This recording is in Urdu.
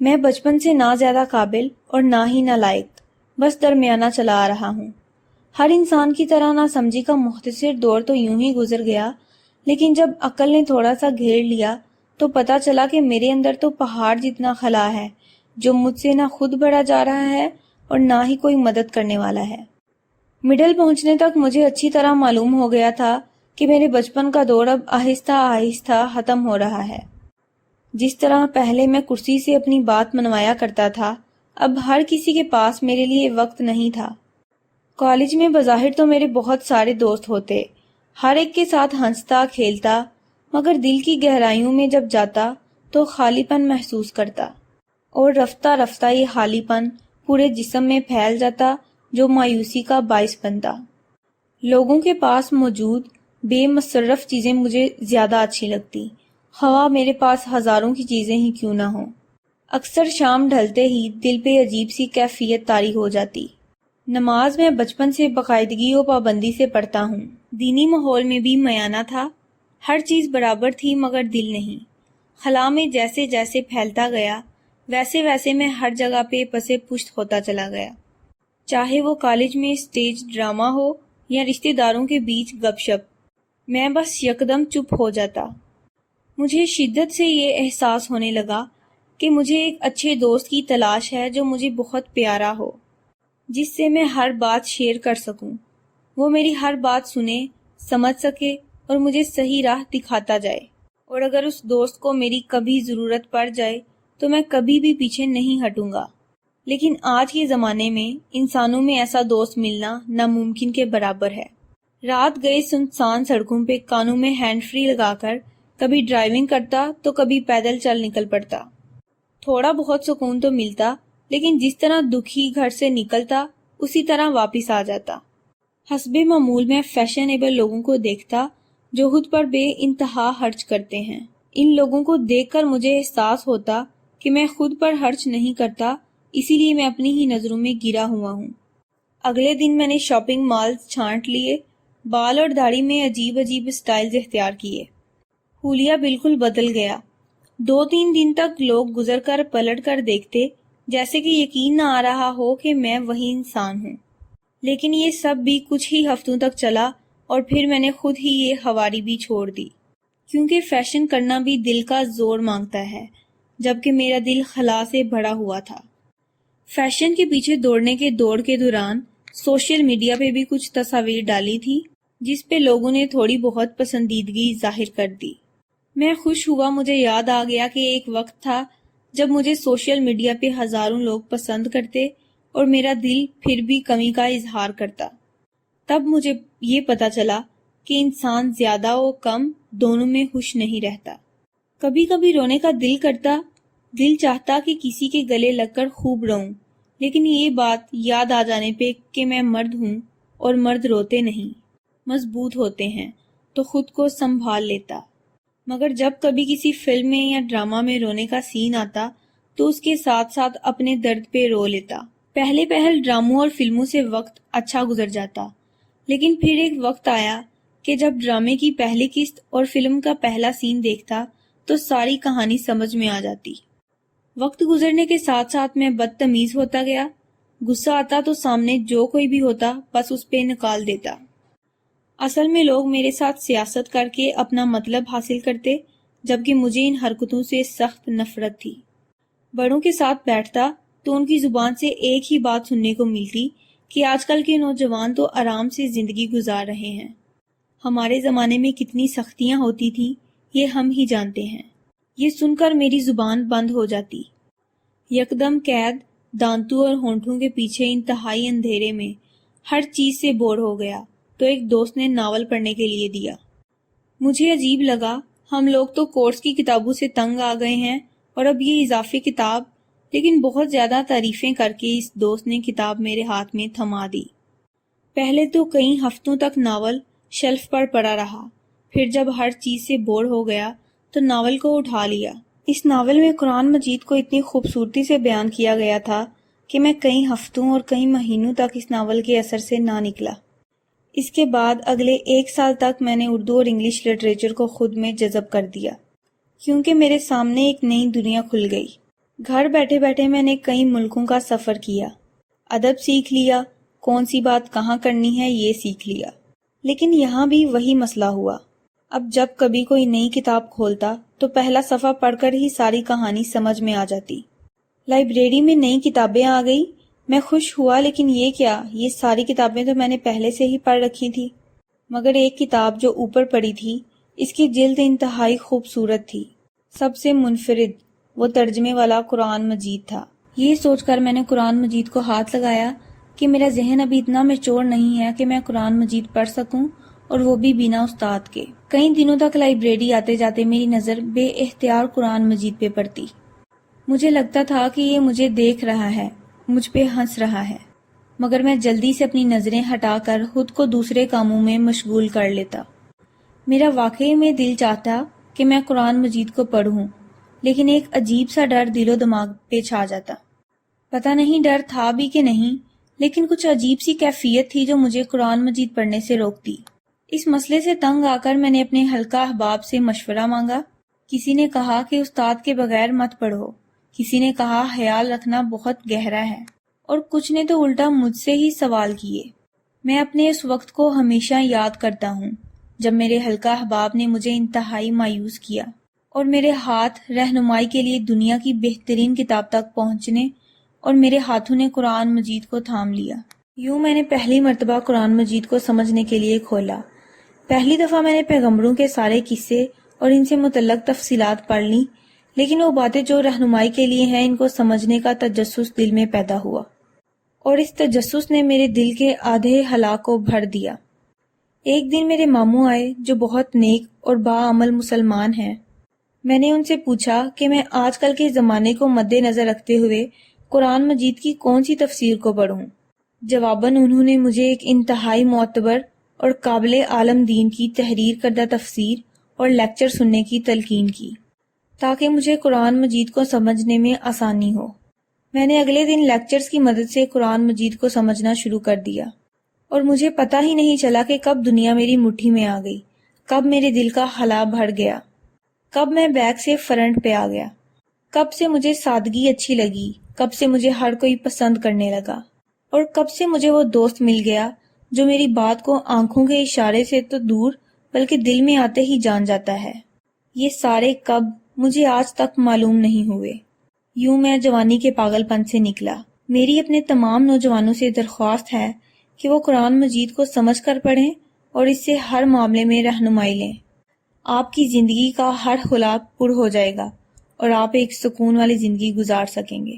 میں بچپن سے نہ زیادہ قابل اور نہ ہی نالائق، بس درمیانہ چلا آ رہا ہوں۔ ہر انسان کی طرح نہ سمجھی کا مختصر دور تو یوں ہی گزر گیا، لیکن جب عقل نے تھوڑا سا گھیر لیا تو پتہ چلا کہ میرے اندر تو پہاڑ جتنا خلا ہے، جو مجھ سے نہ خود بڑھا جا رہا ہے اور نہ ہی کوئی مدد کرنے والا ہے۔ مڈل پہنچنے تک مجھے اچھی طرح معلوم ہو گیا تھا کہ میرے بچپن کا دور اب آہستہ آہستہ ختم ہو رہا ہے۔ جس طرح پہلے میں کرسی سے اپنی بات منوایا کرتا تھا، اب ہر کسی کے پاس میرے لیے وقت نہیں تھا۔ کالج میں بظاہر تو میرے بہت سارے دوست ہوتے، ہر ایک کے ساتھ ہنستا کھیلتا، مگر دل کی گہرائیوں میں جب جاتا تو خالی پن محسوس کرتا، اور رفتہ رفتہ یہ خالی پن پورے جسم میں پھیل جاتا جو مایوسی کا باعث بنتا۔ لوگوں کے پاس موجود بے مصرف چیزیں مجھے زیادہ اچھی لگتی، خواہ میرے پاس ہزاروں کی چیزیں ہی کیوں نہ ہوں۔ اکثر شام ڈھلتے ہی دل پہ عجیب سی کیفیت طاری ہو جاتی۔ نماز میں بچپن سے باقاعدگی و پابندی سے پڑھتا ہوں، دینی ماحول میں بھی میانہ تھا، ہر چیز برابر تھی مگر دل نہیں۔ خلا میں جیسے جیسے پھیلتا گیا ویسے ویسے میں ہر جگہ پہ پسے پشت ہوتا چلا گیا، چاہے وہ کالج میں اسٹیج ڈرامہ ہو یا رشتہ داروں کے بیچ گپ شپ، میں بس یکدم چپ ہو جاتا۔ مجھے شدت سے یہ احساس ہونے لگا کہ مجھے ایک اچھے دوست کی تلاش ہے جو مجھے بہت پیارا ہو، جس سے میں ہر بات شیئر کر سکوں، وہ میری ہر بات سنے، سمجھ سکے اور مجھے صحیح راہ دکھاتا جائے، اور اگر اس دوست کو میری کبھی ضرورت پڑ جائے تو میں کبھی بھی پیچھے نہیں ہٹوں گا۔ لیکن آج کے زمانے میں انسانوں میں ایسا دوست ملنا ناممکن کے برابر ہے۔ رات گئے سنسان سڑکوں پہ کانوں میں ہینڈ فری لگا کر کبھی ڈرائیونگ کرتا تو کبھی پیدل چل نکل پڑتا۔ تھوڑا بہت سکون تو ملتا، لیکن جس طرح دکھی گھر سے نکلتا اسی طرح واپس آ جاتا۔ حسب معمول میں فیشنیبل لوگوں کو دیکھتا جو خود پر بے انتہا خرچ کرتے ہیں۔ ان لوگوں کو دیکھ کر مجھے احساس ہوتا کہ میں خود پر خرچ نہیں کرتا، اسی لیے میں اپنی ہی نظروں میں گرا ہوا ہوں۔ اگلے دن میں نے شاپنگ مالز چھانٹ لیے، بال اور داڑھی میں عجیب عجیب سٹائلز اختیار کیے۔ حلیہ بالکل بدل گیا۔ 2-3 دن تک لوگ گزر کر پلٹ کر دیکھتے، جیسے کہ یقین نہ آ رہا ہو کہ میں وہی انسان ہوں۔ لیکن یہ سب بھی کچھ ہی ہفتوں تک چلا اور پھر میں نے خود ہی یہ خواری بھی چھوڑ دی، کیونکہ فیشن کرنا بھی دل کا زور مانگتا ہے، جبکہ میرا دل خلا سے بھرا ہوا تھا۔ فیشن کے پیچھے دوڑنے کے دوڑ کے دوران سوشل میڈیا پہ بھی کچھ تصاویر ڈالی تھی جس پہ لوگوں نے تھوڑی بہت پسندیدگی ظاہر کر دی۔ میں خوش ہوا، مجھے یاد آ گیا کہ ایک وقت تھا جب مجھے سوشل میڈیا پہ ہزاروں لوگ پسند کرتے اور میرا دل پھر بھی کمی کا اظہار کرتا۔ تب مجھے یہ پتا چلا کہ انسان زیادہ و کم دونوں میں خوش نہیں رہتا۔ کبھی کبھی رونے کا دل کرتا، دل چاہتا کہ کسی کے گلے لگ کر خوب روں، لیکن یہ بات یاد آ جانے پہ کہ میں مرد ہوں اور مرد روتے نہیں، مضبوط ہوتے ہیں، تو خود کو سنبھال لیتا۔ مگر جب کبھی کسی فلم میں یا ڈرامہ میں رونے کا سین آتا تو اس کے ساتھ ساتھ اپنے درد پہ رو لیتا۔ پہلے ڈراموں اور فلموں سے وقت اچھا گزر جاتا، لیکن پھر ایک وقت آیا کہ جب ڈرامے کی پہلی قسط اور فلم کا پہلا سین دیکھتا تو ساری کہانی سمجھ میں آ جاتی۔ وقت گزرنے کے ساتھ ساتھ میں بدتمیز ہوتا گیا، غصہ آتا تو سامنے جو کوئی بھی ہوتا بس اس پہ نکال دیتا۔ اصل میں لوگ میرے ساتھ سیاست کر کے اپنا مطلب حاصل کرتے، جبکہ مجھے ان حرکتوں سے سخت نفرت تھی۔ بڑوں کے ساتھ بیٹھتا تو ان کی زبان سے ایک ہی بات سننے کو ملتی کہ آج کل کے نوجوان تو آرام سے زندگی گزار رہے ہیں، ہمارے زمانے میں کتنی سختیاں ہوتی تھیں یہ ہم ہی جانتے ہیں۔ یہ سن کر میری زبان بند ہو جاتی۔ یکدم قید، دانتوں اور ہونٹوں کے پیچھے انتہائی اندھیرے میں ہر چیز سے بور ہو گیا تو ایک دوست نے ناول پڑھنے کے لیے دیا۔ مجھے عجیب لگا، ہم لوگ تو کورس کی کتابوں سے تنگ آ گئے ہیں اور اب یہ اضافی کتاب، لیکن بہت زیادہ تعریفیں کر کے اس دوست نے کتاب میرے ہاتھ میں تھما دی۔ پہلے تو کئی ہفتوں تک ناول شیلف پر پڑا رہا، پھر جب ہر چیز سے بور ہو گیا تو ناول کو اٹھا لیا۔ اس ناول میں قرآن مجید کو اتنی خوبصورتی سے بیان کیا گیا تھا کہ میں کئی ہفتوں اور کئی مہینوں تک اس ناول کے اثر سے نہ نکلا۔ اس کے بعد اگلے 1 سال تک میں نے اردو اور انگلش لٹریچر کو خود میں جذب کر دیا، کیونکہ میرے سامنے ایک نئی دنیا کھل گئی۔ گھر بیٹھے بیٹھے میں نے کئی ملکوں کا سفر کیا، ادب سیکھ لیا، کون سی بات کہاں کرنی ہے یہ سیکھ لیا، لیکن یہاں بھی وہی مسئلہ ہوا۔ اب جب کبھی کوئی نئی کتاب کھولتا تو پہلا صفحہ پڑھ کر ہی ساری کہانی سمجھ میں آ جاتی۔ لائبریری میں نئی کتابیں آ گئی، میں خوش ہوا، لیکن یہ کیا، یہ ساری کتابیں تو میں نے پہلے سے ہی پڑھ رکھی تھی۔ مگر ایک کتاب جو اوپر پڑی تھی، اس کی جلد انتہائی خوبصورت تھی، سب سے منفرد، وہ ترجمے والا قرآن مجید تھا۔ یہ سوچ کر میں نے قرآن مجید کو ہاتھ لگایا کہ میرا ذہن ابھی اتنا میچور نہیں ہے کہ میں قرآن مجید پڑھ سکوں، اور وہ بھی بنا استاد کے۔ کئی دنوں تک لائبریری آتے جاتے میری نظر بے اختیار قرآن مجید پہ پڑتی۔ مجھے لگتا تھا کہ یہ مجھے دیکھ رہا ہے، مجھ پہ ہنس رہا ہے، مگر میں جلدی سے اپنی نظریں ہٹا کر خود کو دوسرے کاموں میں مشغول کر لیتا۔ میرا واقعی میں دل چاہتا کہ میں قرآن مجید کو پڑھوں، لیکن ایک عجیب سا ڈر دل و دماغ پہ چھا جاتا۔ پتہ نہیں ڈر تھا بھی کہ نہیں، لیکن کچھ عجیب سی کیفیت تھی جو مجھے قرآن مجید پڑھنے سے روکتی۔ اس مسئلے سے تنگ آ کر میں نے اپنے حلقہ احباب سے مشورہ مانگا۔ کسی نے کہا کہ استاد کے بغیر مت پڑھو، کسی نے کہا خیال رکھنا بہت گہرا ہے، اور کچھ نے تو الٹا مجھ سے ہی سوال کیے۔ میں اپنے اس وقت کو ہمیشہ یاد کرتا ہوں جب میرے حلقہ احباب نے مجھے انتہائی مایوس کیا، اور میرے ہاتھ رہنمائی کے لیے دنیا کی بہترین کتاب تک پہنچنے، اور میرے ہاتھوں نے قرآن مجید کو تھام لیا۔ یوں میں نے پہلی مرتبہ قرآن مجید کو سمجھنے کے لیے کھولا۔ پہلی دفعہ میں نے پیغمبروں کے سارے قصے اور ان سے متعلق تفصیلات پڑھ لیں، لیکن وہ باتیں جو رہنمائی کے لیے ہیں، ان کو سمجھنے کا تجسس دل میں پیدا ہوا، اور اس تجسس نے میرے دل کے آدھے حلا کو بھر دیا۔ ایک دن میرے ماموں آئے جو بہت نیک اور باعمل مسلمان ہیں۔ میں نے ان سے پوچھا کہ میں آج کل کے زمانے کو مد نظر رکھتے ہوئے قرآن مجید کی کون سی تفسیر کو پڑھوں۔ جواباً انہوں نے مجھے ایک انتہائی معتبر اور قابل عالم دین کی تحریر کردہ تفسیر اور لیکچر سننے کی تلقین کی، تاکہ مجھے قرآن مجید کو سمجھنے میں آسانی ہو۔ میں نے اگلے دن لیکچرز کی مدد سے قرآن مجید کو سمجھنا شروع کر دیا، اور مجھے پتہ ہی نہیں چلا کہ کب دنیا میری مٹھی میں آ گئی، کب میرے دل کا خلا بھر گیا، کب میں بیک سے فرنٹ پہ آ گیا، کب سے مجھے سادگی اچھی لگی، کب سے مجھے ہر کوئی پسند کرنے لگا، اور کب سے مجھے وہ دوست مل گیا جو میری بات کو آنکھوں کے اشارے سے تو دور بلکہ دل میں آتے ہی جان جاتا ہے۔ یہ سارے کب مجھے آج تک معلوم نہیں ہوئے۔ یوں میں جوانی کے پاگل پن سے نکلا۔ میری اپنے تمام نوجوانوں سے درخواست ہے کہ وہ قرآن مجید کو سمجھ کر پڑھیں اور اس سے ہر معاملے میں رہنمائی لیں۔ آپ کی زندگی کا ہر خلا پر ہو جائے گا، اور آپ ایک سکون والی زندگی گزار سکیں گے۔